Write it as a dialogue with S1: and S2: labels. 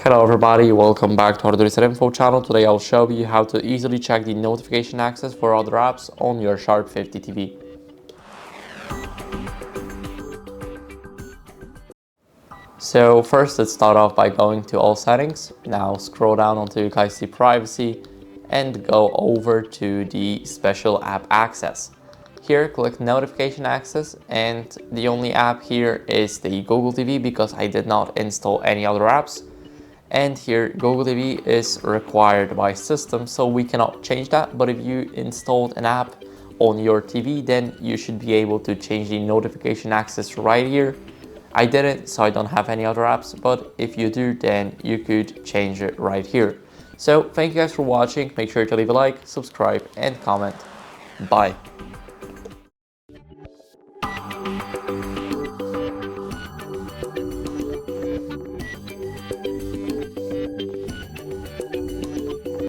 S1: Hello everybody, welcome back to HardReset.Info channel. Today I'll show you how to easily check the notification access for other apps on your Sharp 50 TV. So first let's start off by going to all settings. Now scroll down until you guys see privacy and go over to the special app access. Here click notification access, and the only app here is the Google TV because I did not install any other apps. And here Google TV is required by system, so we cannot change that. But if you installed an app on your TV, then you should be able to change the notification access right here. I didn't, so I don't have any other apps, but if you do, then you could change it right here. So thank you guys for watching. Make sure to leave a like, subscribe, and comment. Bye.